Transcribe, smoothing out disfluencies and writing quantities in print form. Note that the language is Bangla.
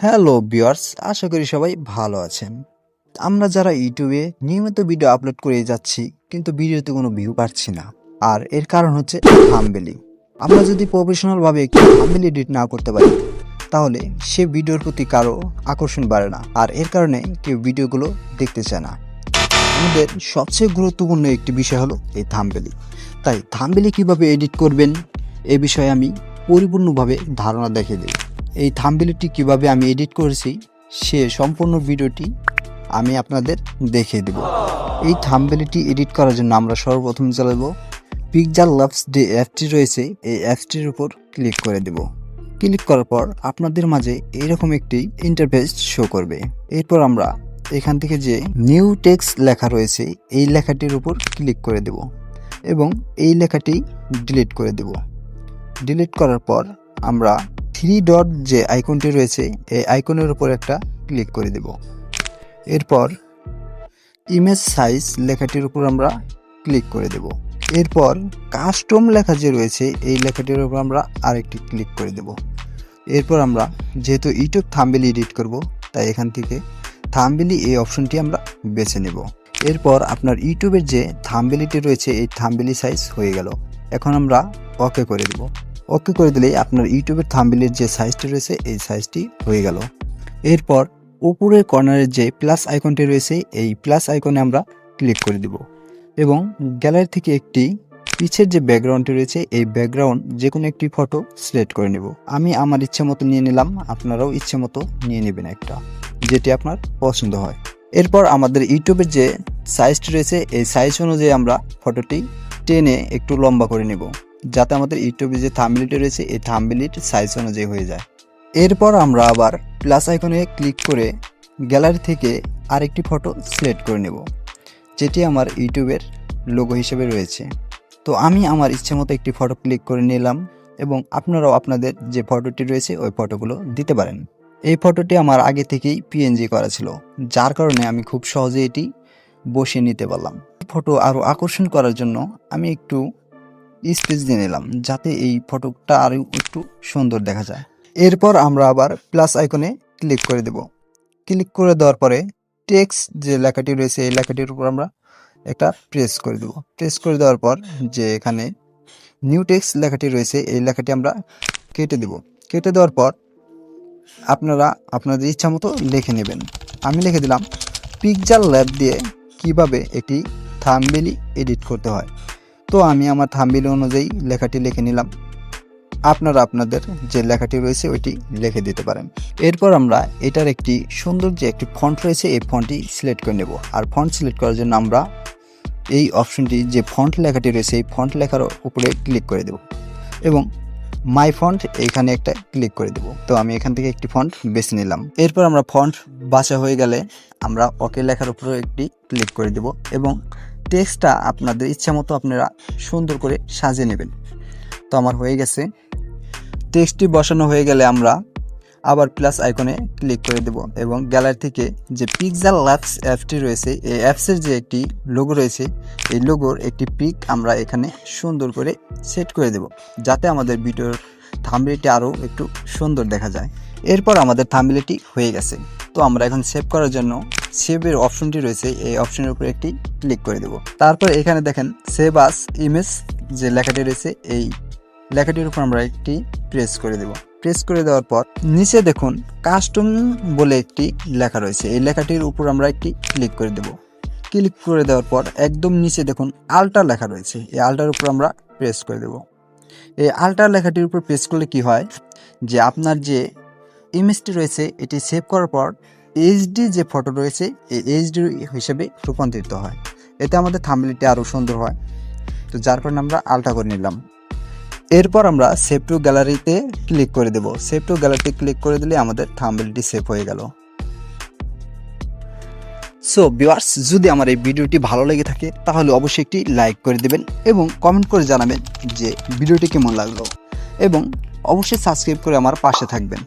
হ্যালো ভিউয়ার্স, আশা করি সবাই ভালো আছেন। আমরা যারা ইউটিউবে নিয়মিত ভিডিও আপলোড করে যাচ্ছি কিন্তু ভিডিওতে কোনো ভিউ পাচ্ছি না, আর এর কারণ হচ্ছে থাম্বনেল। আমরা যদি প্রফেশনালভাবে একটু থাম্বনেল এডিট না করতে পারি তাহলে সে ভিডিওর প্রতি কারো আকর্ষণ বাড়ে না, আর এর কারণে কেউ ভিডিওগুলো দেখতে চায় না। আমাদের সবচেয়ে গুরুত্বপূর্ণ একটি বিষয় হলো এই থাম্বনেল। তাই থাম্বনেল কিভাবে এডিট করবেন এ বিষয়ে আমি পরিপূর্ণভাবে ধারণা দেখিয়ে দেব। এই থাম্বনেলটি কিভাবে আমি এডিট করেছি সে সম্পূর্ণ ভিডিওটি আমি আপনাদের দেখিয়ে দেব। এই থাম্বনেলটি এডিট করার জন্য আমরা সর্বপ্রথম চালাবো পিক্সেলল্যাবস যে অ্যাপটি রয়েছে, এই অ্যাপটির উপর ক্লিক করে দেব। ক্লিক করার পর আপনাদের মাঝে এরকম একটি ইন্টারফেস শো করবে। এরপর আমরা এখান থেকে যে নিউ টেক্সট লেখা রয়েছে এই লেখাটির উপর ক্লিক করে দেব এবং এই লেখাটি ডিলিট করে দেব। ডিলিট করার পর আমরা থ্রি ডট যে আইকনটি রয়েছে এই আইকনের উপর একটা ক্লিক করে দেব। এরপর ইমেজ সাইজ লেখাটির উপর আমরা ক্লিক করে দেব। এরপর কাস্টম লেখা যে রয়েছে এই লেখাটির উপর আমরা আরেকটি ক্লিক করে দেব। এরপর আমরা যেহেতু ইউটিউব থাম্বনেল এডিট করব তাই এখান থেকে থাম্বনেল এই অপশনটি আমরা বেছে নেব। এরপর আপনার ইউটিউবের যে থাম্বনেলটি রয়েছে এই থাম্বনেল সাইজ হয়ে গেল। এখন আমরা ওকে করে দেব। ওকে করে দিলেই আপনার ইউটিউবের থাম্বনেলের যে সাইজটি রয়েছে এই সাইজটি হয়ে গেল। এরপর উপরের কর্নারের যে প্লাস আইকনটি রয়েছে এই প্লাস আইকনে আমরা ক্লিক করে দেব এবং গ্যালারি থেকে একটি পিছের যে ব্যাকগ্রাউন্ডটি রয়েছে এই ব্যাকগ্রাউন্ড যে কোনো একটি ফটো সিলেক্ট করে নেব। আমি আমার ইচ্ছে মতো নিয়ে নিলাম, আপনারাও ইচ্ছে মতো নিয়ে নেবেন একটা, যেটি আপনার পছন্দ হয়। এরপর আমাদের ইউটিউবের যে সাইজটি রয়েছে এই সাইজ অনুযায়ী আমরা ফটোটি টেনে একটু লম্বা করে নেব, যাতে আমাদের ইউটিউবে যে থাম্বনেলটি রয়েছে এই থাম্বনেলটির সাইজ অনুযায়ী হয়ে যায়। এরপর আমরা আবার প্লাস আইকনে ক্লিক করে গ্যালারি থেকে আরেকটি ফটো সিলেক্ট করে নেব, যেটি আমার ইউটিউবের লোগো হিসেবে রয়েছে। তো আমি আমার ইচ্ছে মতো একটি ফটো ক্লিক করে নিলাম এবং আপনারাও আপনাদের যে ফটোটি রয়েছে ওই ফটোগুলো দিতে পারেন। এই ফটোটি আমার আগে থেকেই পিএনজি করা ছিল, যার কারণে আমি খুব সহজে এটি বসিয়ে নিতে পারলাম। ফটো আরও আকর্ষণ করার জন্য আমি একটু স্পেস দিয়ে নিলাম, যাতে এই ফটোটা আরও একটু সুন্দর দেখা যায়। এরপর আমরা আবার প্লাস আইকনে ক্লিক করে দেব। ক্লিক করে দেওয়ার পরে টেক্সট যে লেখাটি রয়েছে এই লেখাটির উপর আমরা একটা প্রেস করে দেব। প্রেস করে দেওয়ার পর যে এখানে নিউ টেক্সট লেখাটি রয়েছে এই লেখাটি আমরা কেটে দেব। কেটে দেওয়ার পর আপনারা আপনাদের ইচ্ছা মতো লিখে নেবেন। আমি লিখে দিলাম পিক্সেলল্যাব দিয়ে কিভাবে একটি থাম্বনেল এডিট করতে হয়। তো আমি আমার থাম্বনেল অনুযায়ী লেখাটি লিখে নিলাম। আপনারা আপনাদের যে লেখাটি রয়েছে ওইটি লিখে দিতে পারেন। এরপর আমরা এটার একটি সুন্দর যে একটি ফন্ট রয়েছে এই ফন্টটি সিলেক্ট করে নেব। আর ফন্ট সিলেক্ট করার জন্য আমরা এই অপশনটি যে ফন্ট লেখাটি রয়েছে এই ফন্ট লেখার উপরে ক্লিক করে দেব এবং মাই ফন্ট এইখানে একটা ক্লিক করে দেব। তো আমি এখান থেকে একটি ফন্ট বেছে নিলাম। এরপর আমরা ফন্ট বাছা হয়ে গেলে আমরা ওকে লেখার উপরে একটি ক্লিক করে দেব এবং টেক্সটটা আপনাদের ইচ্ছা মতো আপনারা সুন্দর করে সাজিয়ে নেবেন। তো আমার হয়ে গেছে। টেক্সটটি বসানো হয়ে গেলে আমরা আবার প্লাস আইকনে ক্লিক করে দেব এবং গ্যালারি থেকে যে পিক্সেলল্যাবস অ্যাপটি রয়েছে এই অ্যাপসের যে একটি লোগো রয়েছে এই লোগোর একটি পিক আমরা এখানে সুন্দর করে সেট করে দেব, যাতে আমাদের ভিডিওর থাম্বনেলটি আরও একটু সুন্দর দেখা যায়। এরপর আমাদের থাম্বনেলটি হয়ে গেছে। তো আমরা এখন সেভ করার জন্য সেভের অপশনটি রয়েছে এই অপশনের উপরে একটি ক্লিক করে দেব। তারপর এখানে দেখেন সেভ আস ইমেজ যে লেখাটি রয়েছে এই লেখাটির উপর আমরা একটি প্রেস করে দেব। প্রেস করে দেওয়ার পর নিচে দেখুন কাস্টম বলে একটি লেখা রয়েছে এই লেখাটির উপর আমরা একটি ক্লিক করে দেব। ক্লিক করে দেওয়ার পর একদম নিচে দেখুন আল্টার লেখা রয়েছে এই আল্টার উপর আমরা প্রেস করে দেব। এই আল্টার লেখাটির উপর প্রেস করলে কি হয় যে আপনার যে ইমেজটি রয়েছে এটি সেভ করার পর এইচডি যে ফটো রয়েছে এই এইচডি হিসেবে রূপান্তরিত হয়। এতে আমাদের থাম্বনেলটি আরও সুন্দর হয়। তো যার কারণে আমরা আল্টা করে নিলাম। এরপর আমরা সেভ টু গ্যালারিতে ক্লিক করে দেব। সেভ টু গ্যালারিতে ক্লিক করে দিলে আমাদের থাম্বনেলটি সেভ হয়ে গেল। সো ভিউয়ার্স, যদি আমার এই ভিডিওটি ভালো লেগে থাকে তাহলে অবশ্যই একটি লাইক করে দেবেন এবং কমেন্ট করে জানাবেন যে ভিডিওটি কেমন লাগলো এবং অবশ্যই সাবস্ক্রাইব করে আমার পাশে থাকবেন।